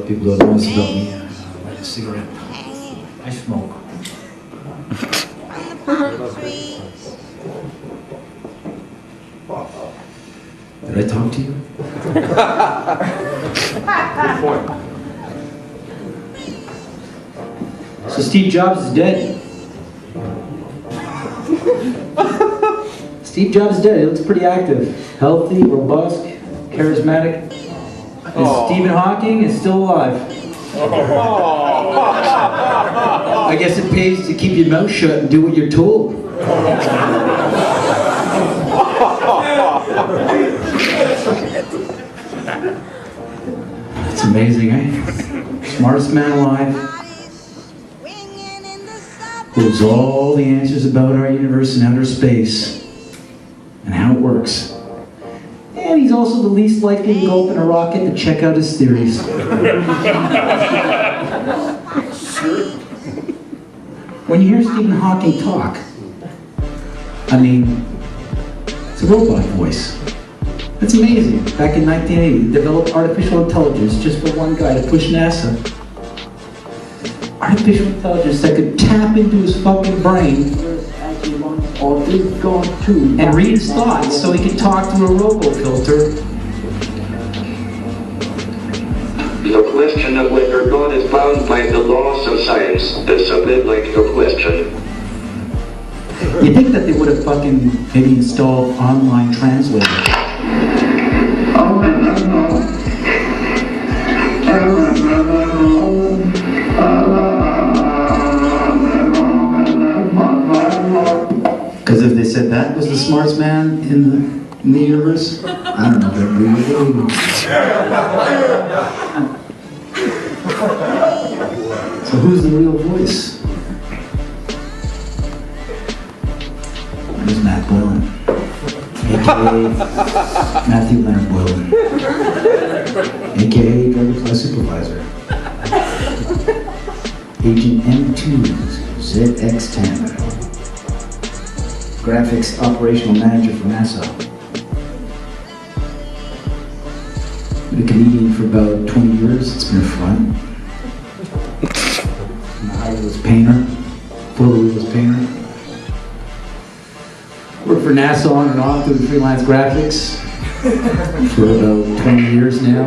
what people don't know about me. I light a cigarette. I smoke. Did I talk to you? Good point. So Steve Jobs is dead. Steve Jobs is dead. He looks pretty active, healthy, robust, charismatic. And Stephen Hawking is still alive. I guess it pays to keep your mouth shut and do what you're told. That's amazing, eh? Smartest man alive. Holds all the answers about our universe and outer space and how it works. And he's also the least likely to go up in a rocket to check out his theories. When you hear Stephen Hawking talk, I mean, it's a robot voice. That's amazing. Back in 1980, he developed artificial intelligence just for one guy to push NASA. Artificial intelligence that could tap into his fucking brain and read his thoughts so he could talk through a robo-filter. The question of whether God is bound by the laws of science is a bit like your question. You think that they would have fucking maybe installed online translators? Because if they said that was the smartest man in the universe, I don't know if they'd be. So who's the real voice? There's Matt Boylan, a.k.a. Matthew Leonard Boylan, a.k.a. Driver Class Supervisor, Agent M2 ZX10, Graphics Operational Manager for NASA. Been a comedian for about 20 years, it's been fun. I'm a high-wheels painter, four-wheels painter. Worked for NASA on and off doing freelance graphics for about 20 years now.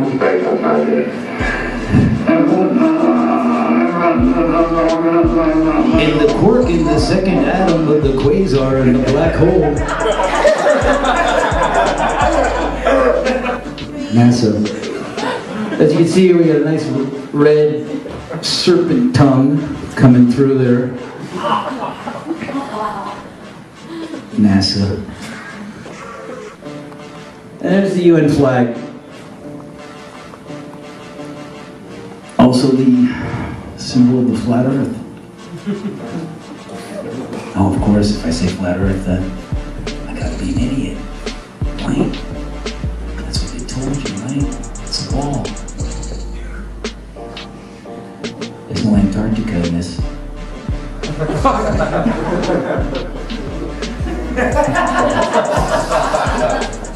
And the quark in the second atom of the quasar in the black hole. NASA. As you can see, we got a nice red serpent tongue coming through there. NASA. And there's the UN flag. Also the symbol of the flat earth. Oh, of course, if I say flat earth, then I gotta be an idiot. Right? That's what they told you, right? It's a ball. There's no Antarctica in this.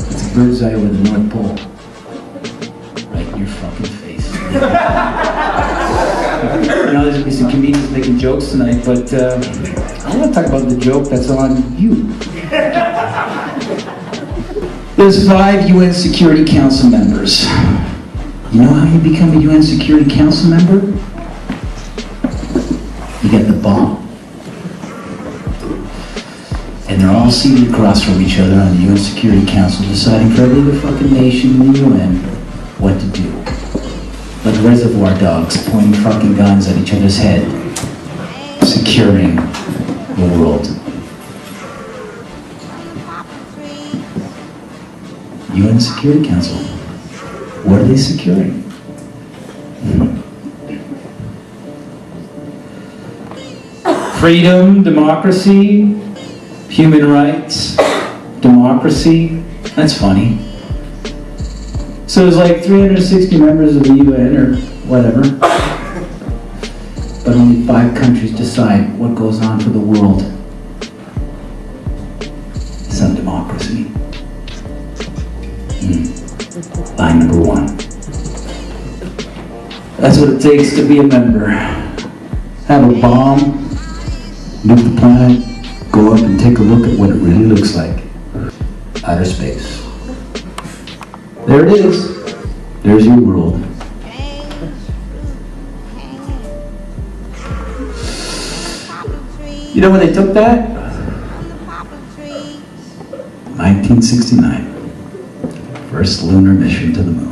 It's a bird's eye with the North Pole. Right in your fucking face. You know, there's gonna be some comedians making jokes tonight, but I want to talk about the joke that's on you. There's 5 UN Security Council members. You know how you become a UN Security Council member? You get the bomb. And they're all seated across from each other on the UN Security Council, deciding for every other fucking nation in the UN what to do. Like reservoir dogs pointing fucking guns at each other's head, securing the world. UN Security Council. What are they securing? Freedom, democracy, human rights, democracy. That's funny. So there's like 360 members of the UN or whatever, but only 5 countries decide what goes on for the world. Some democracy. Line number 1. That's what it takes to be a member. Have a bomb, nuke the planet, go up and take a look at what it really looks like. Outer space. There it is. There's your world. You know when they took that? 1969. First lunar mission to the moon.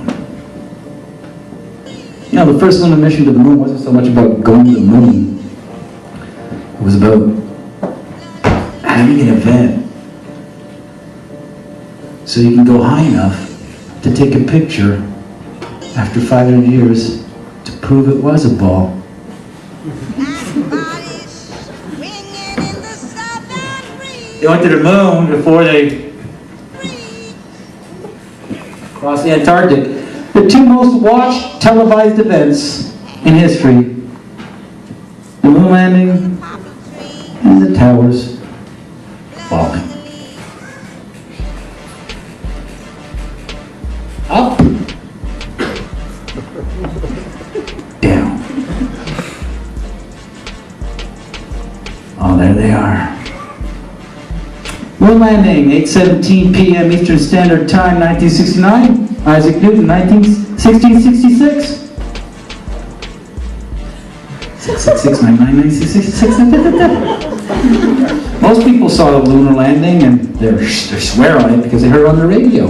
You know, the first lunar mission to the moon wasn't so much about going to the moon. It was about having an event so you can go high enough to take a picture after 500 years to prove it was a ball. They went to the moon before they crossed the Antarctic. The two most watched televised events in history. The moon landing and the towers falling. Up. Down. Oh, there they are. Moon landing, 8:17 p.m. Eastern Standard Time, 1969. Isaac Newton, 1666. 666 Most people saw the lunar landing and they swear on it because they heard it on the radio.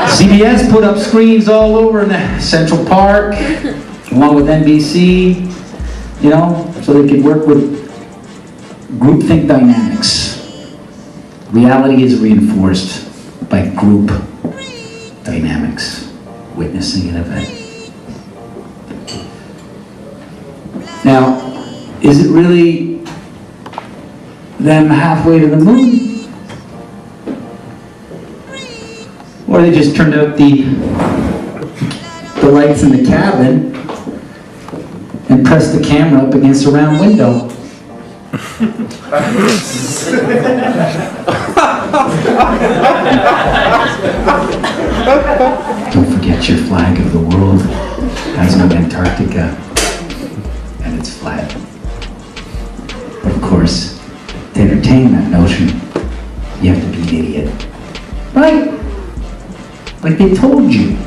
CBS put up screens all over in the Central Park, along with NBC, you know, so they could work with groupthink dynamics. Reality is reinforced by group dynamics, witnessing an event. Now, is it really them halfway to the moon? Or they just turned out the lights in the cabin and pressed the camera up against a round window? Don't forget your flag of the world has no Antarctica, and it's flat. Of course, to entertain that notion, you have to be an idiot. Right? Like they told you.